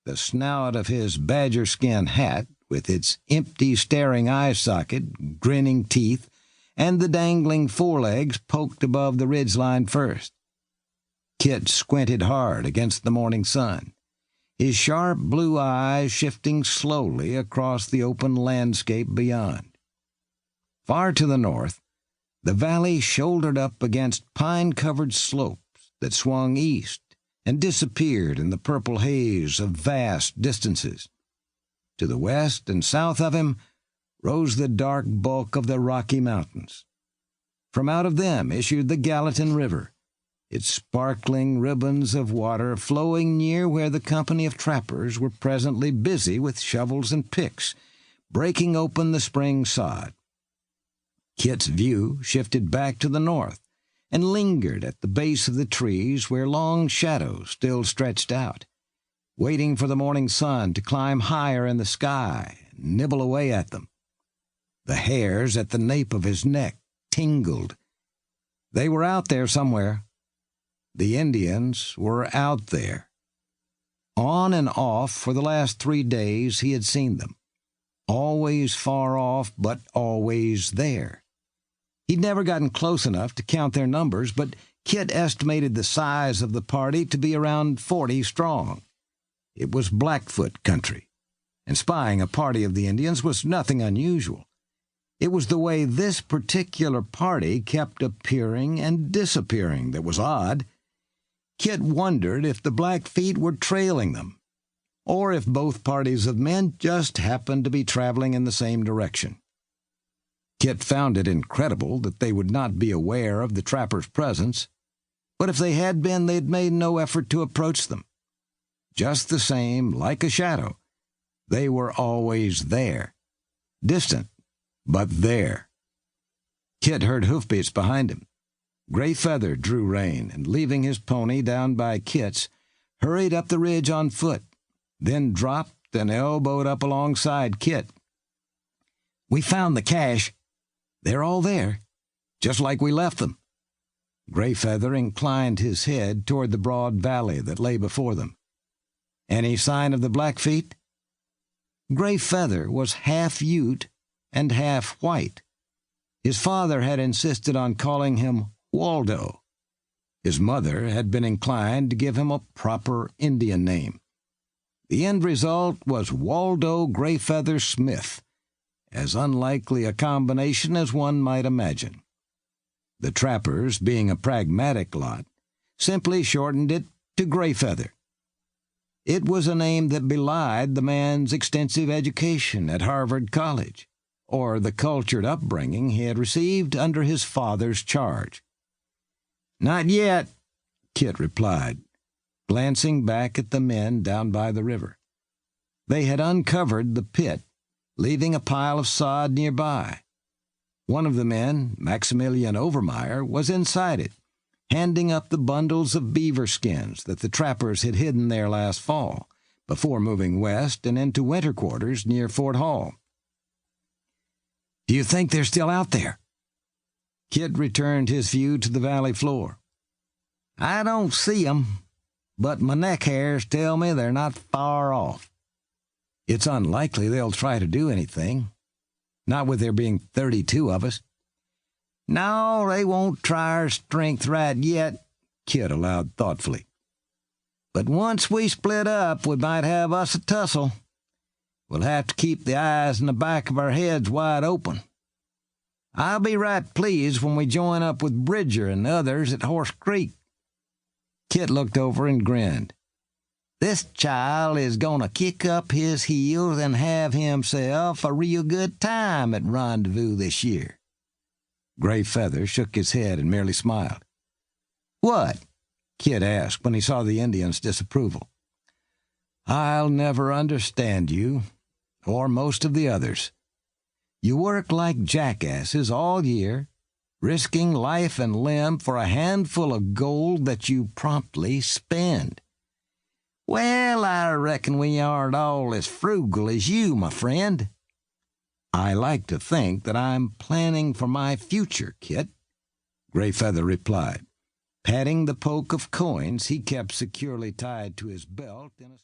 the snout of his badger-skin hat, with its empty staring eye socket, grinning teeth, and the dangling forelegs poked above the ridgeline first. Kit squinted hard against the morning sun, his sharp blue eyes shifting slowly across the open landscape beyond. Far to the north, the valley shouldered up against pine-covered slopes that swung east and disappeared in the purple haze of vast distances. To the west and south of him rose the dark bulk of the Rocky Mountains. From out of them issued the Gallatin River, its sparkling ribbons of water flowing near where the company of trappers were presently busy with shovels and picks, breaking open the spring sod. Kit's view shifted back to the north and lingered at the base of the trees where long shadows still stretched out, waiting for the morning sun to climb higher in the sky and nibble away at them. The hairs at the nape of his neck tingled. They were out there somewhere. The Indians were out there. On and off for the last 3 days he had seen them, always far off but always there. He'd never gotten close enough to count their numbers, but Kit estimated the size of the party to be around 40 strong. It was Blackfoot country, and spying a party of the Indians was nothing unusual. It was the way this particular party kept appearing and disappearing that was odd. Kit wondered if the Blackfeet were trailing them, or if both parties of men just happened to be traveling in the same direction. Kit found it incredible that they would not be aware of the trappers' presence, but if they had been, they'd made no effort to approach them. Just the same, like a shadow, they were always there, distant, but there. Kit heard hoofbeats behind him. Gray Feather drew rein, and leaving his pony down by Kit's, hurried up the ridge on foot, then dropped and elbowed up alongside Kit. "We found the cache. They're all there, just like we left them." Gray Feather inclined his head toward the broad valley that lay before them. "Any sign of the Blackfeet?" Gray Feather was half Ute and half white. His father had insisted on calling him Waldo. His mother had been inclined to give him a proper Indian name. The end result was Waldo Greyfeather Smith, as unlikely a combination as one might imagine. The trappers, being a pragmatic lot, simply shortened it to Greyfeather. It was a name that belied the man's extensive education at Harvard College, or the cultured upbringing he had received under his father's charge. "Not yet," Kit replied, glancing back at the men down by the river. They had uncovered the pit, leaving a pile of sod nearby. One of the men, Maximilian Overmeyer, was inside it, handing up the bundles of beaver skins that the trappers had hidden there last fall, before moving west and into winter quarters near Fort Hall. "Do you think they're still out there?" Kit returned his view to the valley floor. "I don't see 'em, but my neck hairs tell me they're not far off." "It's unlikely they'll try to do anything, not with there being 32 of us." "No, they won't try our strength right yet," Kit allowed thoughtfully. "But once we split up, we might have us a tussle. We'll have to keep the eyes in the back of our heads wide open. I'll be right pleased when we join up with Bridger and the others at Horse Creek." Kit looked over and grinned. "This child is going to kick up his heels and have himself a real good time at Rendezvous this year." Gray Feather shook his head and merely smiled. "What?" Kit asked when he saw the Indian's disapproval. "I'll never understand you, or most of the others. You work like jackasses all year, risking life and limb for a handful of gold that you promptly spend." "Well, I reckon we aren't all as frugal as you, my friend." "I like to think that I'm planning for my future, Kit," Gray Feather replied, patting the poke of coins he kept securely tied to his belt in a